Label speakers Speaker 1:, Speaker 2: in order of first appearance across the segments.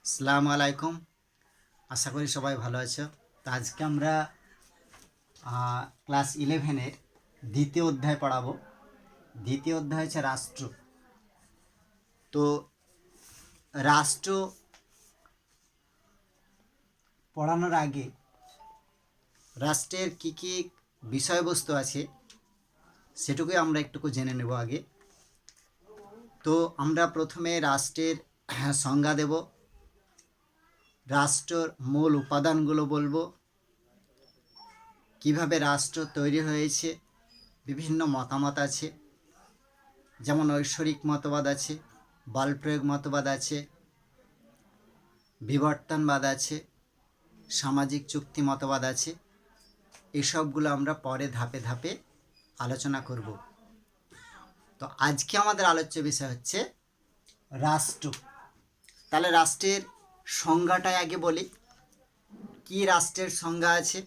Speaker 1: আসসালামু আলাইকুম। আশা করি সবাই ভালো আছো। তো আজকে আমরা ক্লাস 11-এর দ্বিতীয় অধ্যায় পড়াবো। দ্বিতীয় অধ্যায় হচ্ছে রাষ্ট্র। তো রাষ্ট্র পড়ানোর আগে রাষ্ট্রের কী কী বিষয়বস্তু আছে সেটুকুই আমরা একটুকু জেনে নেব আগে। তো আমরা প্রথমে রাষ্ট্রের সংজ্ঞা দেব, রাষ্ট্রর মূল উপাদানগুলো বলবো, কিভাবে রাষ্ট্র তৈরি হয়েছে, বিভিন্ন মতামত আছে, যেমন ঐশ্বরিক মতবাদ আছে, বল প্রয়োগ মতবাদ আছে, বিবর্তনবাদ আছে, সামাজিক চুক্তি মতবাদ আছে। এসবগুলো আমরা পরে ধাপে ধাপে আলোচনা করব। তো আজকে আমাদের আলোচ্য বিষয় হচ্ছে রাষ্ট্র। তাহলে রাষ্ট্রের সংজ্ঞাটাই আগে বলি, কি রাষ্ট্রের সংজ্ঞা আছে।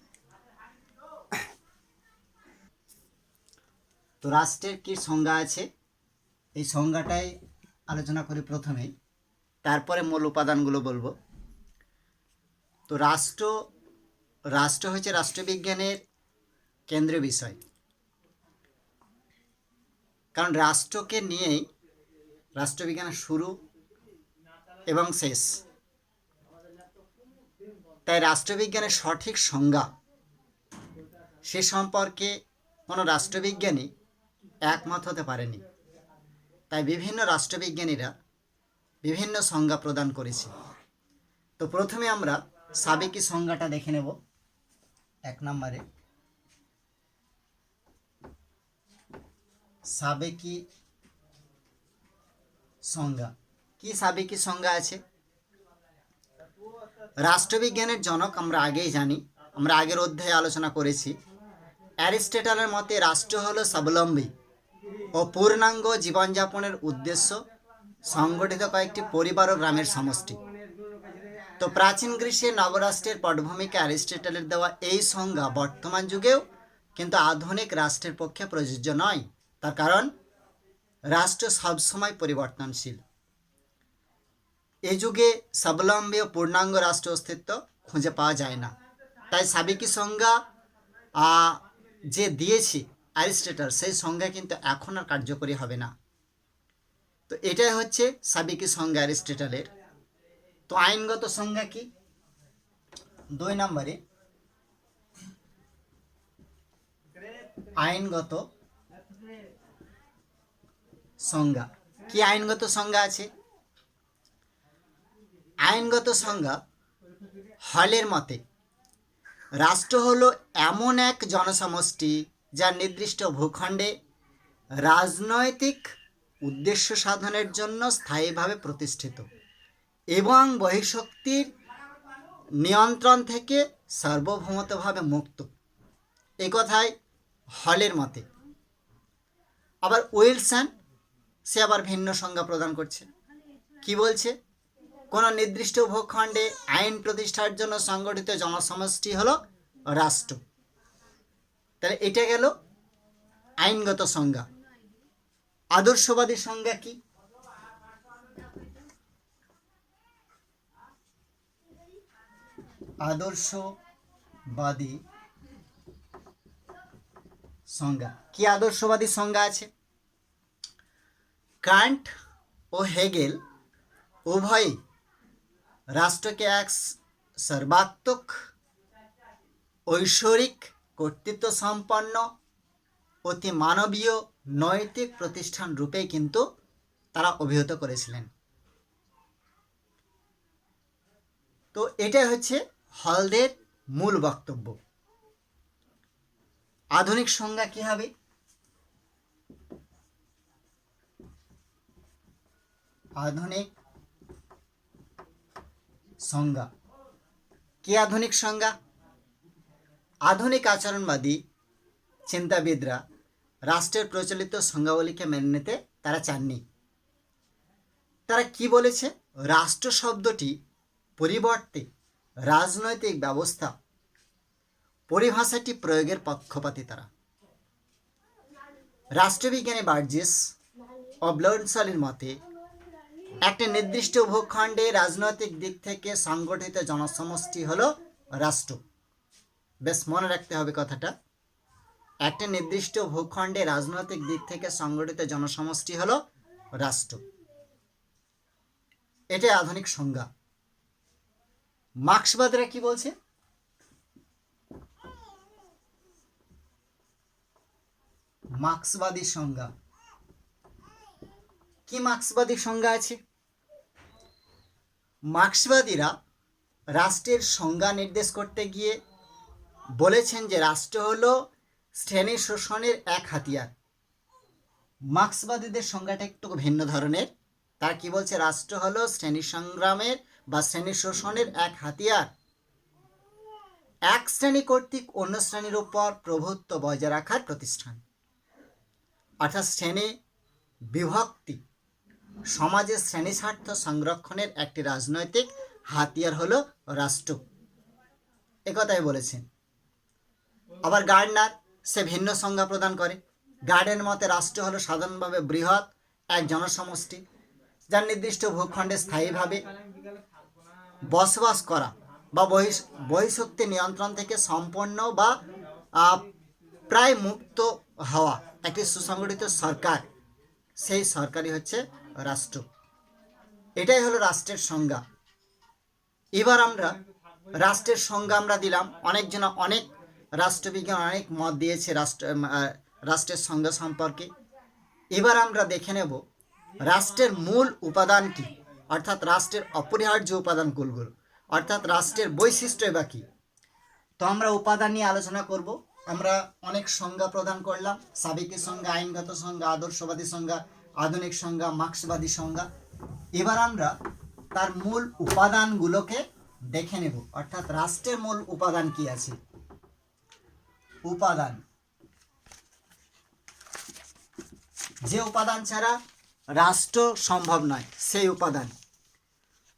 Speaker 1: তো রাষ্ট্রের কি সংজ্ঞা আছে এই সংজ্ঞাটাই আলোচনা করি প্রথমেই, তারপরে মূল উপাদানগুলো বলবো। তো রাষ্ট্র হচ্ছে রাষ্ট্রবিজ্ঞানের কেন্দ্রীয় বিষয়, কারণ রাষ্ট্রকে নিয়েই রাষ্ট্রবিজ্ঞানের শুরু এবং শেষ। তাই রাষ্ট্রবিজ্ঞানের সঠিক সংজ্ঞা সে সম্পর্কে কোনো রাষ্ট্রবিজ্ঞানী একমত হতে পারেনি। তাই বিভিন্ন রাষ্ট্রবিজ্ঞানীরা বিভিন্ন সংজ্ঞা প্রদান করেছে। তো প্রথমে আমরা সাবেকি সংজ্ঞাটা দেখে নেব। 1 নম্বরে সাবেকি সংজ্ঞা। কি সাবেকি সংজ্ঞা আছে? রাষ্ট্রবিজ্ঞানের জনক আমরা আগেই জানি, আমরা আগের অধ্যায়ে আলোচনা করেছি। অ্যারিস্টটলের মতে রাষ্ট্র হলো স্বাবলম্বী ও পূর্ণাঙ্গ জীবনযাপনের উদ্দেশ্য সংগঠিত কয়েকটি পরিবার ও গ্রামের সমষ্টি। তো প্রাচীন গ্রীসের নবরাষ্ট্রের পটভূমিকা অ্যারিস্টটলের দেওয়া এই সংজ্ঞা বর্তমান যুগেও কিন্তু আধুনিক রাষ্ট্রের পক্ষে প্রযোজ্য নয়। তার কারণ রাষ্ট্র সবসময় পরিবর্তনশীল। এই যুগে স্বাবলম্বী ও পূর্ণাঙ্গ রাষ্ট্র অস্তিত্ব খুঁজে পাওয়া যায় না। তাই সাবেকি সংজ্ঞা যে দিয়েছি অ্যারিস্টটল, সেই সংজ্ঞা কিন্তু এখন আর কার্যকরী হবে না। তো এটাই হচ্ছে সাবেকি সংজ্ঞা অ্যারিস্টটলের। তো আইনগত সংজ্ঞা কি? 2 নম্বরে আইনগত সংজ্ঞা। কি আইনগত সংজ্ঞা আছে? আইনগত সংজ্ঞা হলের মতে রাষ্ট্র হলো এমন এক জনসমষ্টি যা নির্দিষ্ট ভূখণ্ডে রাজনৈতিক উদ্দেশ্য সাধনের জন্য স্থায়ীভাবে প্রতিষ্ঠিত এবং বহিঃশক্তির নিয়ন্ত্রণ থেকে সার্বভৌমত্বভাবে মুক্ত। এই কথাই হলের মতে। আবার উইলসন সে আবার ভিন্ন সংজ্ঞা প্রদান করছে। কি বলছে? কোনো নির্দিষ্ট ভূখণ্ডে আইন প্রতিষ্ঠার জন্য সংগঠিত জনসমষ্টি হলো রাষ্ট্র। তাহলে এটা গেল আইনগত সংজ্ঞা। আদর্শবাদী সংজ্ঞা কি? আদর্শবাদী সংজ্ঞা। কি আদর্শবাদী সংজ্ঞা আছে? কান্ট ও হেগেল উভয়ই রাষ্ট্রকে এক সর্বাত্মক ঐশ্বরিক কর্তৃত্ব সম্পন্ন অতি মানবীয় নৈতিক প্রতিষ্ঠান রূপেই কিন্তু তারা অভিহিত করেছিলেন। তো এটাই হচ্ছে হলদের মূল বক্তব্য। আধুনিক সংজ্ঞা কি হবে? আধুনিক সংজ্ঞা। কি আধুনিক সংজ্ঞা? আধুনিক আচরণবাদী চিন্তাবিদরা রাষ্ট্রের প্রচলিত সংজ্ঞাবলীকে মেনে নিতে তারা চাননি। তারা কি বলেছে? রাষ্ট্র শব্দটি পরিবর্তে রাজনৈতিক ব্যবস্থা পরিভাষাটি প্রয়োগের পক্ষপাতী তারা। রাষ্ট্রবিজ্ঞানী বার্জেস ও ব্লন্ডসালের মতে একটি নির্দিষ্ট ভূখণ্ডে রাজনৈতিক দিক থেকে সংগঠিত জনসমষ্টি হলো রাষ্ট্র। বেশ মনে রাখতে হবে কথাটা। একটি নির্দিষ্ট ভূখণ্ডে রাজনৈতিক দিক থেকে সংগঠিত জনসমষ্টি হলো রাষ্ট্র। এটাই আধুনিক সংজ্ঞা। মার্ক্সবাদীরা কি বলছে? মার্ক্সবাদী সংজ্ঞা কি? মার্ক্সবাদী সংজ্ঞা আছে। মার্ক্সবাদীরা রাষ্ট্রের সংজ্ঞা নির্দেশ করতে গিয়ে বলেছেন যে রাষ্ট্র হলো শ্রেণী শোষণের এক হাতিয়ার। মার্ক্সবাদীদের সংজ্ঞাটা একটু ভিন্ন ধরনের। তারা কি বলছে? রাষ্ট্র হলো শ্রেণী সংগ্রামের বা শ্রেণী শোষণের এক হাতিয়ার। এক শ্রেণী কর্তৃক অন্য শ্রেণীর উপর প্রভুত্ব বজায় রাখার প্রতিষ্ঠান। অর্থাৎ শ্রেণী বিভক্তি সমাজের শ্রেণী স্বার্থ সংরক্ষণের একটি রাজনৈতিক হাতিয়ার হলো রাষ্ট্র, একথাই বলেছেন। আবার গার্ডনার সে ভিন্ন সংজ্ঞা প্রদান করে। গার্ডের মতে রাষ্ট্র হলো সাধারণভাবে বৃহৎ এক জনসমষ্টি যার নির্দিষ্ট ভূখণ্ডে স্থায়ীভাবে বসবাস করা বা বহিঃশক্তি নিয়ন্ত্রণ থেকে সম্পন্ন বা প্রায় মুক্ত হওয়া একটি সুসংগঠিত সরকার। সেই সরকারই হচ্ছে রাষ্ট্র। এটাই হলো রাষ্ট্রের সংজ্ঞা। এবার আমরা রাষ্ট্রের সংজ্ঞা আমরা দিলাম। অনেকজন অনেক রাষ্ট্রবিজ্ঞান অনেক মত দিয়েছে রাষ্ট্রের সংজ্ঞা সম্পর্কে। এবার আমরা দেখে নেব রাষ্ট্রের মূল উপাদান কি, অর্থাৎ রাষ্ট্রের অপরিহার্য উপাদান কোনগুলো, অর্থাৎ রাষ্ট্রের বৈশিষ্ট্য বা কি। তো আমরা উপাদান নিয়ে আলোচনা করব। আমরা অনেক সংজ্ঞা প্রদান করলাম, সাবেকি সংজ্ঞা, আইনগত সংজ্ঞা, আদর্শবাদী সংজ্ঞা, আধুনিক সংজ্ঞা, মার্ক্সবাদী সংজ্ঞা। এবার আমরা তার মূল উপাদানগুলোকে দেখে নেব, অর্থাৎ রাষ্ট্রের মূল উপাদান কি আছে। উপাদান, যে উপাদান ছাড়া রাষ্ট্র সম্ভব নয়, সেই উপাদান।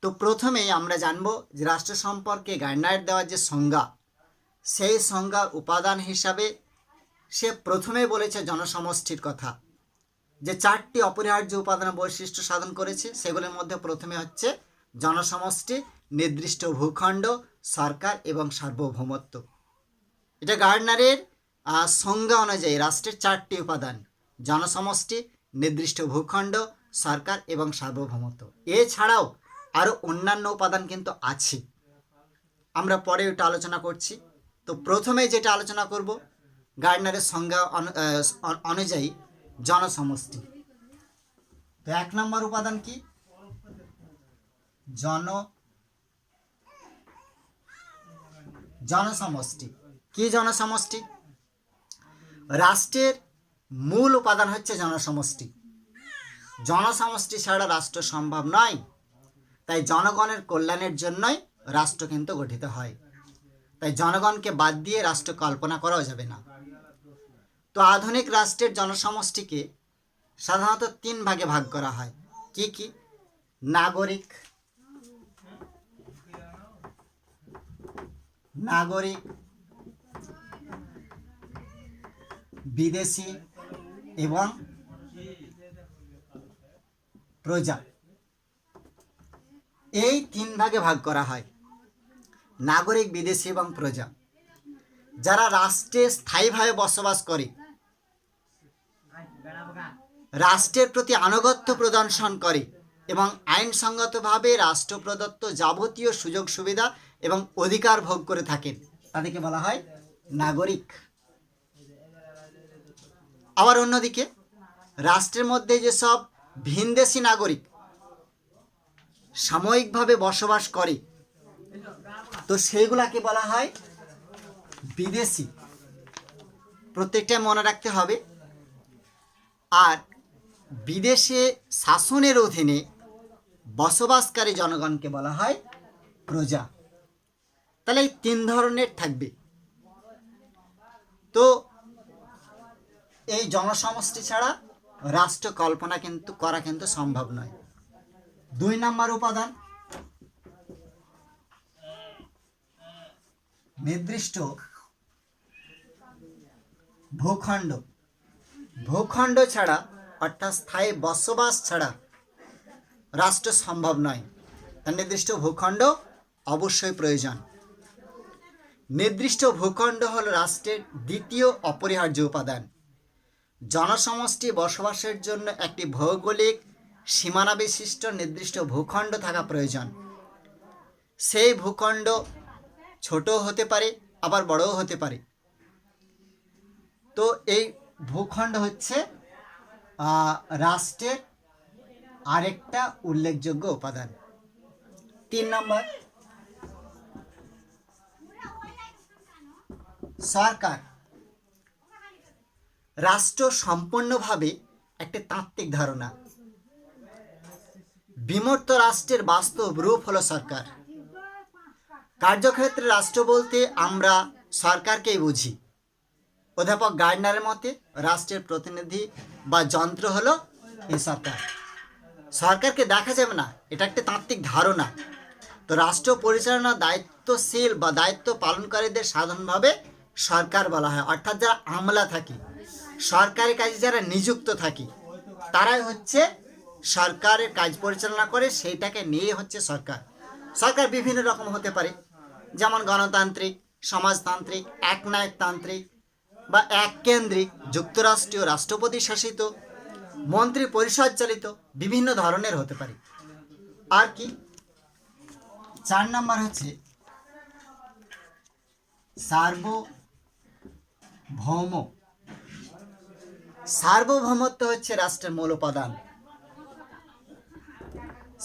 Speaker 1: তো প্রথমেই আমরা জানবো যে রাষ্ট্র সম্পর্কে গার্ডনারের দেওয়া যে সংজ্ঞা, সেই সংজ্ঞার উপাদান হিসাবে সে প্রথমে বলেছে জনসমষ্টির কথা, যে চারটি অপরিহার্য উপাদান বৈশিষ্ট্য সাধন করেছে। সেগুলোর মধ্যে প্রথমে হচ্ছে জনসমষ্টি, নির্দিষ্ট ভূখণ্ড, সরকার এবং সার্বভৌমত্ব। এটা গার্ডনারের সংজ্ঞা অনুযায়ী রাষ্ট্রের চারটি উপাদান: জনসমষ্টি, নির্দিষ্ট ভূখণ্ড, সরকার এবং সার্বভৌমত্ব। এছাড়াও আরও অন্যান্য উপাদান কিন্তু আছে, আমরা পরে ওটা আলোচনা করছি। তো প্রথমে যেটা আলোচনা করব গার্ডনারের সংজ্ঞা অনুযায়ী জনসমষ্টি। তো এক নম্বর উপাদান কি? জনসমষ্টি। কি জনসমষ্টি? রাষ্ট্রের মূল উপাদান হচ্ছে জনসমষ্টি। জনসমষ্টি ছাড়া রাষ্ট্র সম্ভব নয়। তাই জনগণের কল্যাণের জন্যই রাষ্ট্র কিন্তু গঠিত হয়। তাই জনগণকে বাদ দিয়ে রাষ্ট্র কল্পনা করাও যাবে না। তো আধুনিক রাষ্ট্রের জনসমষ্টিকে সাধারণত তিন ভাগে ভাগ করা হয়। কি কি? নাগরিক, বিদেশি এবং প্রজা। এই তিন ভাগে ভাগ করা হয়। নাগরিক, বিদেশি এবং প্রজা। যারা রাষ্ট্রে স্থায়ীভাবে বসবাস করে, রাষ্ট্রের প্রতি আনুগত্য প্রদর্শন করে এবং আইনসঙ্গতভাবে রাষ্ট্র প্রদত্ত যাবতীয় সুযোগ সুবিধা এবং অধিকার ভোগ করে থাকেন, তাদেরকে বলা হয় নাগরিক। আবার অন্যদিকে রাষ্ট্রের মধ্যে যেসব ভিনদেশী নাগরিক সাময়িকভাবে বসবাস করে, তো সেইগুলাকে বলা হয় বিদেশি। প্রত্যেকটা মনে রাখতে হবে। আর বিদেশে শাসনের অধীনে বসবাসকারী জনগণকে বলা হয় প্রজা। তাহলে এই তিন ধরনের থাকবে। তো এই জনসমষ্টি ছাড়া রাষ্ট্র কল্পনা করা কিন্তু সম্ভব নয়। দুই নম্বর উপাদান নির্দিষ্ট ভূখণ্ড। ভূখণ্ড ছাড়া অর্থাৎ স্থায়ী বসবাস ছাড়া রাষ্ট্র সম্ভব নয়। তার নির্দিষ্ট ভূখণ্ড অবশ্যই প্রয়োজন। নির্দিষ্ট ভূখণ্ড হল রাষ্ট্রের দ্বিতীয় অপরিহার্য উপাদান। জনসমষ্টি বসবাসের জন্য একটি ভৌগোলিক সীমানা বিশিষ্ট নির্দিষ্ট ভূখণ্ড থাকা প্রয়োজন। সেই ভূখণ্ড ছোটও হতে পারে, আবার বড়ও হতে পারে। তো এই ভূখণ্ড হচ্ছে রাষ্ট্রের আরেকটা উল্লেখযোগ্য উপাদান। 3 নম্বর, সরকার। রাষ্ট্র সম্পূর্ণভাবে একটি তাত্ত্বিক ধারণা। বিমূর্ত রাষ্ট্রের বাস্তব রূপ হলো সরকার। কার্যক্ষেত্রে রাষ্ট্র বলতে আমরা সরকারকেই বুঝি। অধ্যাপক গার্ডনারের মতে রাষ্ট্রের প্রতিনিধি বা যন্ত্র হলো এই সরকার। সরকারকে দেখা যাবে না, এটা একটা তাত্ত্বিক ধারণা। তো রাষ্ট্র পরিচালনার দায়িত্বশীল বা দায়িত্ব পালনকারীদের সাধারণভাবে সরকার বলা হয়, অর্থাৎ যারা আমলা থাকি, সরকারি কাজে যারা নিযুক্ত থাকি, তারাই হচ্ছে সরকারের কাজ পরিচালনা করে, সেইটাকে নিয়ে হচ্ছে সরকার। সরকার বিভিন্ন রকম হতে পারে, যেমন গণতান্ত্রিক, সমাজতান্ত্রিক, একনায়কতান্ত্রিক বা এককেন্দ্রিক, যুক্তরাষ্ট্রীয় রাষ্ট্রপতি শাসিত, মন্ত্রী পরিষদ চালিত, বিভিন্ন ধরনের হতে পারে। আর কি 4 নম্বর হচ্ছে সার্বভৌম। সার্বভৌমত্ব হচ্ছে রাষ্ট্রের মূল উপাদান।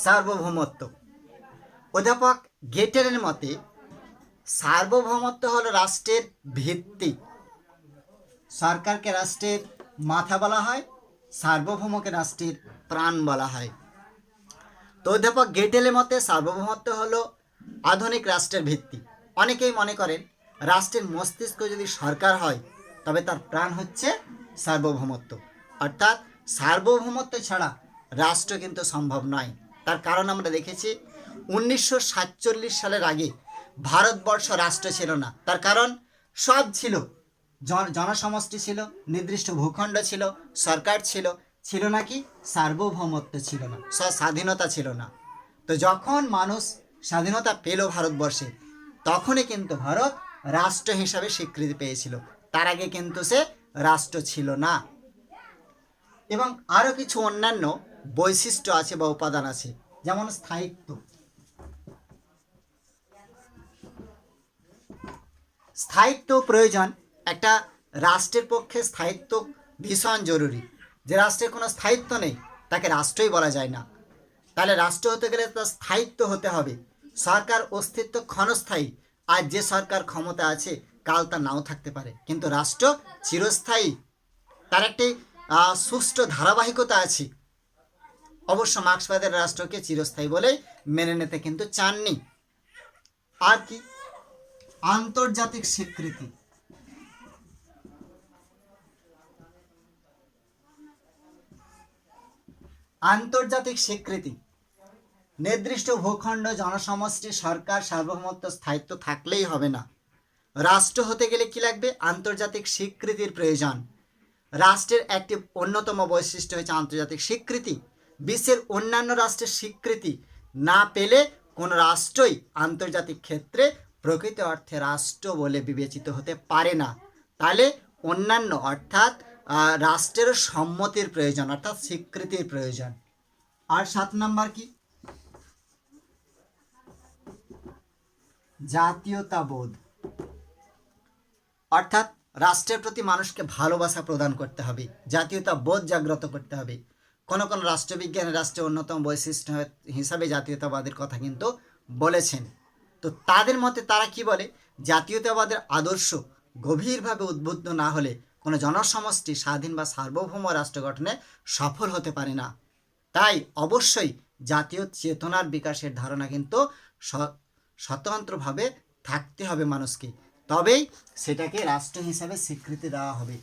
Speaker 1: সার্বভৌমত্ব, অধ্যাপক গেটেনের মতে সার্বভৌমত্ব হলো রাষ্ট্রের ভিত্তি। সরকারকে রাষ্ট্রের মাথা বলা হয়, সার্বভৌমকে রাষ্ট্রের প্রাণ বলা হয়। তো অধ্যাপক গেটেলের মতে সার্বভৌমত্ব হলো আধুনিক রাষ্ট্রের ভিত্তি। অনেকেই মনে করেন রাষ্ট্রের মস্তিষ্ক যদি সরকার হয় তবে তার প্রাণ হচ্ছে সার্বভৌমত্ব, অর্থাৎ সার্বভৌমত্ব ছাড়া রাষ্ট্র কিন্তু সম্ভব নয়। তার কারণ আমরা দেখেছি 1947 সালের আগে ভারতবর্ষ রাষ্ট্র ছিল না। তার কারণ সব ছিল, জনসমষ্টি ছিল, নির্দিষ্ট ভূখণ্ড ছিল, সরকার ছিল, ছিল নাকি সার্বভৌমত্ব ছিল না, স্বাধীনতা ছিল না। তো যখন মানুষ স্বাধীনতা পেল ভারতবর্ষে, তখনই কিন্তু ভারত রাষ্ট্র হিসাবে স্বীকৃতি পেয়েছিল। তার আগে কিন্তু সে রাষ্ট্র ছিল না। এবং আরও কিছু অন্যান্য বৈশিষ্ট্য আছে বা উপাদান আছে, যেমন স্থায়িত্ব। স্থায়িত্ব প্রয়োজন। একটা রাষ্ট্রের পক্ষে স্থায়িত্ব ভীষণ জরুরি। যে রাষ্ট্রের কোনো স্থায়িত্ব নেই তাকে রাষ্ট্রই বলা যায় না। তাহলে রাষ্ট্র হতে গেলে তার স্থায়িত্ব হতে হবে। সরকার অস্তিত্ব ক্ষণস্থায়ী, আর যে সরকার ক্ষমতা আছে কাল তা নাও থাকতে পারে, কিন্তু রাষ্ট্র চিরস্থায়ী, তার একটি সুষ্ঠু ধারাবাহিকতা আছে। অবশ্য মার্ক্সবাদের রাষ্ট্রকে চিরস্থায়ী বলে মেনে নিতে কিন্তু চাননি। আর কি আন্তর্জাতিক স্বীকৃতি। আন্তর্জাতিক স্বীকৃতি, নির্দিষ্ট ভূখণ্ড, জনসমষ্টি, সরকার, সার্বভৌমত্ব, স্থায়িত্ব থাকলেই হবে না। রাষ্ট্র হতে গেলে কি লাগবে? আন্তর্জাতিক স্বীকৃতির প্রয়োজন। রাষ্ট্রের একটি অন্যতম বৈশিষ্ট্য হচ্ছে আন্তর্জাতিক স্বীকৃতি। বিশ্বের অন্যান্য রাষ্ট্রের স্বীকৃতি না পেলে কোনো রাষ্ট্রই আন্তর্জাতিক ক্ষেত্রে প্রকৃত অর্থে রাষ্ট্র বলে বিবেচিত হতে পারে না। তাহলে অন্যান্য অর্থাৎ রাষ্ট্রের সম্মতির প্রয়োজন, অর্থাৎ স্বীকৃতির প্রয়োজন। আর 7 নম্বর কি? জাতীয়তাবোধ, অর্থাৎ রাষ্ট্রের প্রতি মানুষকে ভালোবাসা প্রদান করতে হবে, জাতীয়তাবোধ জাগ্রত করতে হবে। কোন কোন রাষ্ট্রবিজ্ঞানের রাষ্ট্রের অন্যতম বৈশিষ্ট্য হিসাবে জাতীয়তাবাদের কথা কিন্তু বলেছেন। তো তাদের মতে তারা কি বলে? জাতীয়তাবাদের আদর্শ গভীরভাবে উদ্বুদ্ধ না হলে কোনো জনসমষ্টি স্বাধীন বা সার্বভৌম রাষ্ট্র গঠনে সফল হতে পারে না। তাই অবশ্যই জাতীয় চেতনার বিকাশের ধারণা কিন্তু স্বতন্ত্রভাবে থাকতে হবে মানুষকে, তবেই সেটাকে রাষ্ট্র হিসাবে স্বীকৃতি দেওয়া হবে।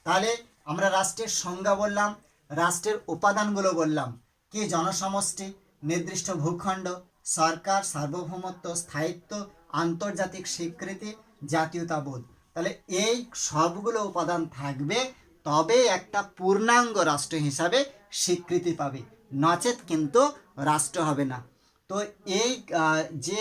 Speaker 1: তাহলে আমরা রাষ্ট্রের সংজ্ঞা বললাম, রাষ্ট্রের উপাদানগুলো বললাম কি? জনসমষ্টি, নির্দিষ্ট ভূখণ্ড, সরকার, সার্বভৌমত্ব, স্থায়িত্ব, আন্তর্জাতিক স্বীকৃতি, জাতীয়তাবোধ। তাহলে এই সবগুলো উপাদান থাকবে, তবে একটা পূর্ণাঙ্গ রাষ্ট্র হিসাবে স্বীকৃতি পাবে, নচেত কিন্তু রাষ্ট্র হবে না। তো এই যে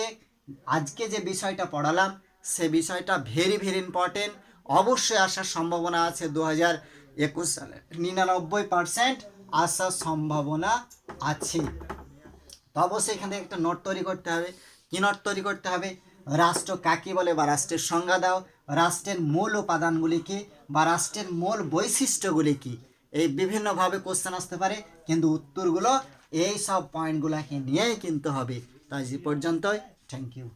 Speaker 1: আজকে যে বিষয়টা পড়ালাম সে বিষয়টা ভেরি ভেরি ইম্পর্টেন্ট, অবশ্যই আসার সম্ভাবনা আছে 2021 সালে 99% আসার সম্ভাবনা আছে। তো অবশ্যই এখানে একটা নোট তৈরি করতে হবে। কি নোট তৈরি করতে হবে? রাষ্ট্র কাকে বলে বা রাষ্ট্রের সংজ্ঞা দাও, রাষ্ট্রের মূল উপাদানগুলি কি বা রাষ্ট্রের মূল বৈশিষ্ট্যগুলি কি। এই বিভিন্নভাবে কোশ্চেন আসতে পারে, কিন্তু উত্তরগুলো এই সব পয়েন্টগুলোকে নিয়েই কিন্তু হবে। তাই যে পর্যন্তই, থ্যাংক ইউ।